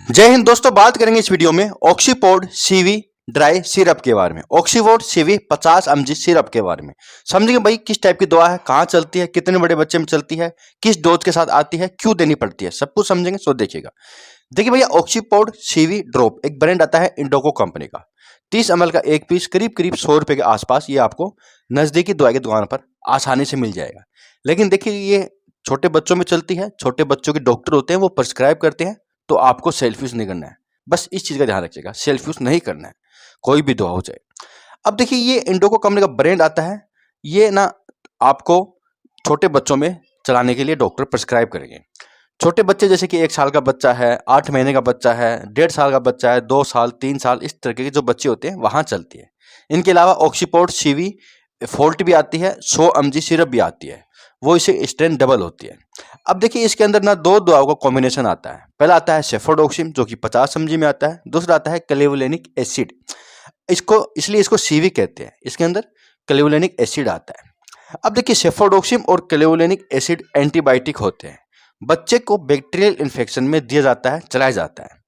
जय हिंद दोस्तों, बात करेंगे इस वीडियो में ऑक्सीपोर्ड सीवी ड्राई सिरप के बारे में। ऑक्सीपोर्ड सीवी 50 mg सिरप के बारे में समझेंगे भाई, किस टाइप की दवा है, कहाँ चलती है, कितने बड़े बच्चे में चलती है, किस डोज के साथ आती है, क्यों देनी पड़ती है, सब कुछ समझेंगे। सो देखिएगा। देखिए भैया, ऑक्सीपोर्ड सीवी ड्रॉप एक ब्रांड आता है इंडोको कंपनी का। 30 ml का एक पीस करीब करीब 100 रुपए के आसपास ये आपको नजदीकी दवाई की दुकान पर आसानी से मिल जाएगा। लेकिन देखिए, ये छोटे बच्चों में चलती है, छोटे बच्चों के डॉक्टर होते हैं वो प्रिस्क्राइब करते हैं, तो आपको सेल्फ यूज नहीं करना है। बस इस चीज का ध्यान रखिएगा, सेल्फ यूज नहीं करना है, कोई भी दवा हो जाए। अब देखिए, ये इंडोको कंपनी का ब्रांड आता है। ये ना आपको छोटे बच्चों में चलाने के लिए डॉक्टर प्रिस्क्राइब करेंगे। छोटे बच्चे जैसे कि 1 साल का बच्चा है, 8 महीने का बच्चा है, 1.5 साल का बच्चा है, 2 साल, 3 साल, इस तरह के जो बच्चे होते हैं वहां चलती है। इनके अलावा ऑक्सीपोर्ड सीवी फोल्ट भी आती है, 100 mg सिरप भी आती है, वो इसे स्ट्रेन डबल होती है। अब देखिए, इसके अंदर ना 2 दवाओं का कॉम्बिनेशन आता है। पहला आता है सेफोडोक्सिम जो कि 50 mg में आता है, दूसरा आता है क्लेवुलेनिक एसिड। इसलिए इसको सीवी कहते हैं, इसके अंदर क्लेवुलेनिक एसिड आता है। अब देखिए, सेफोडोक्सिम और क्लेवुलेनिक एसिड एंटीबायोटिक होते हैं। बच्चे को बैक्टीरियल इन्फेक्शन में दिया जाता है, चलाया जाता है।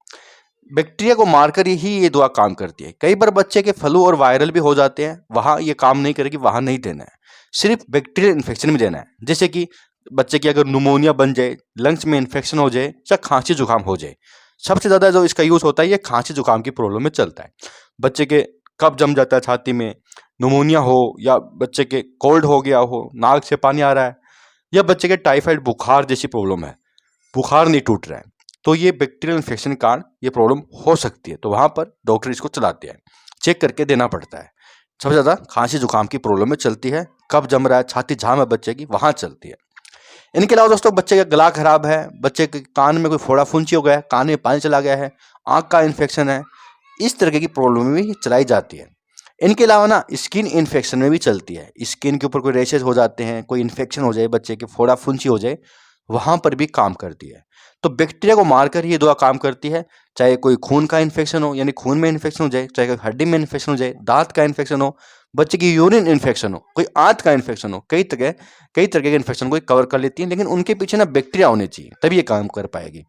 बैक्टीरिया को मारकर ही ये दवा काम करती है। कई बार बच्चे के फ्लू और वायरल भी हो जाते हैं, वहां ये काम नहीं करेगी, वहां नहीं देना है, सिर्फ बैक्टीरियल इन्फेक्शन में देना है। जैसे कि बच्चे की अगर न्यूमोनिया बन जाए, लंग्स में इन्फेक्शन हो जाए या खांसी जुकाम हो जाए, सबसे ज्यादा जो इसका यूज होता है ये खांसी जुकाम की प्रॉब्लम में चलता है। बच्चे के कफ जम जाता है छाती में, न्यूमोनिया हो, या बच्चे के कोल्ड हो गया हो, नाक से पानी आ रहा है, या बच्चे के टाइफाइड बुखार जैसी प्रॉब्लम है, बुखार नहीं टूट रहा है, तो ये बैक्टीरियल इन्फेक्शन के कारण ये प्रॉब्लम हो सकती है। तो वहां पर डॉक्टर इसको चलाते हैं, चेक करके देना पड़ता है। सबसे ज्यादा खांसी जुकाम की प्रॉब्लम में चलती है, कफ जम रहा है, छाती जाम है बच्चे की, वहां चलती है। इनके अलावा दोस्तों, बच्चे का गला खराब है, बच्चे के कान में कोई फोड़ा फुंसी हो गया है, कान में पानी चला गया है, आंख का इन्फेक्शन है, इस तरह की प्रॉब्लम में भी चलाई जाती है। इनके अलावा ना स्किन इन्फेक्शन में भी चलती है। स्किन के ऊपर कोई रैशेज हो जाते हैं, कोई इन्फेक्शन हो जाए, बच्चे के फोड़ा फुंसी हो जाए, वहां पर भी काम करती है। तो बैक्टीरिया को मारकर ये दवा काम करती है। चाहे कोई खून का इन्फेक्शन हो, यानी खून में इन्फेक्शन हो जाए, चाहे कोई हड्डी में इन्फेक्शन हो जाए, दांत का इन्फेक्शन हो, बच्चे की यूरिन इन्फेक्शन हो, कोई आंत का इन्फेक्शन हो, कई तरह के इन्फेक्शन को कवर कर लेती है। लेकिन उनके पीछे ना बैक्टीरिया होने चाहिए, तभी ये काम कर पाएगी।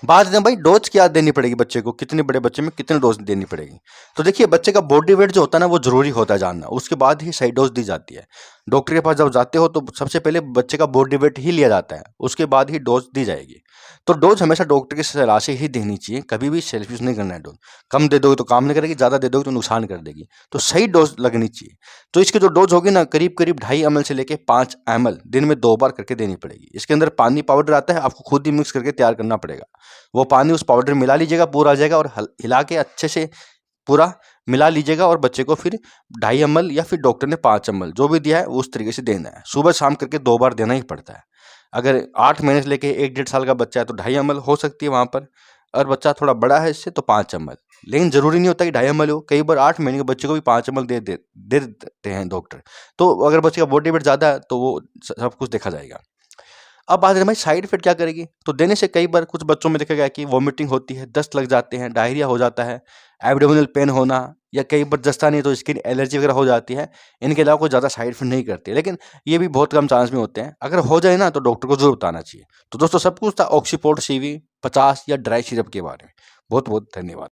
बात है भाई, डोज क्या देनी पड़ेगी बच्चे को, कितने बड़े बच्चे में कितने डोज देनी पड़ेगी। तो देखिए, बच्चे का बॉडी वेट जो होता है ना, वो जरूरी होता है जानना, उसके बाद ही सही डोज दी जाती है। डॉक्टर के पास जब जाते हो तो सबसे पहले बच्चे का बॉडी वेट ही लिया जाता है, उसके बाद ही डोज दी जाएगी। तो डोज हमेशा डॉक्टर की सलाह से ही देनी चाहिए, कभी भी सेल्फ यूज नहीं करना है। डोज कम दे दोगे तो काम नहीं करेगी, ज्यादा दे दोगे तो नुकसान कर देगी। तो सही डोज लगनी चाहिए। तो इसकी जो डोज होगी ना, करीब करीब 2.5 ml से लेके 5 ml दिन में 2 बार करके देनी पड़ेगी। इसके अंदर पानी पाउडर आता है, आपको खुद ही मिक्स करके तैयार करना पड़ेगा। वो पानी उस पाउडर में मिला लीजिएगा, पूरा आ जाएगा, और हिला के अच्छे से पूरा मिला लीजिएगा, और बच्चे को फिर 2.5 ml या फिर डॉक्टर ने 5 ml जो भी दिया है वो उस तरीके से देना है। सुबह शाम करके 2 बार देना ही पड़ता है। अगर 8 महीने से लेके 1-1.5 साल का बच्चा है तो 2.5 ml हो सकती है वहां पर, और बच्चा थोड़ा बड़ा है इससे तो 5 ml। लेकिन जरूरी नहीं होता कि 2.5 ml हो, कई बार 8 महीने के बच्चे को भी 5 ml दे देते हैं डॉक्टर। तो अगर बच्चे का बॉडी वेट ज्यादा है तो वो सब कुछ देखा जाएगा। अब बात है भाई, साइड इफेक्ट क्या करेगी। तो देने से कई बार कुछ बच्चों में देखा गया कि वॉमिटिंग होती है, दस्त लग जाते हैं, डायरिया हो जाता है, एब्डोमिनल पेन होना, या कई बार दस्ता नहीं तो स्किन एलर्जी वगैरह हो जाती है। इनके अलावा कोई ज़्यादा साइड इफेक्ट नहीं करती, लेकिन ये भी बहुत कम चांस में होते हैं। अगर हो जाए ना तो डॉक्टर को जरूर बताना चाहिए। तो दोस्तों, सब कुछ था ऑक्सीपोर्ड सीवी 50 या ड्राई सिरप के बारे में। बहुत बहुत धन्यवाद।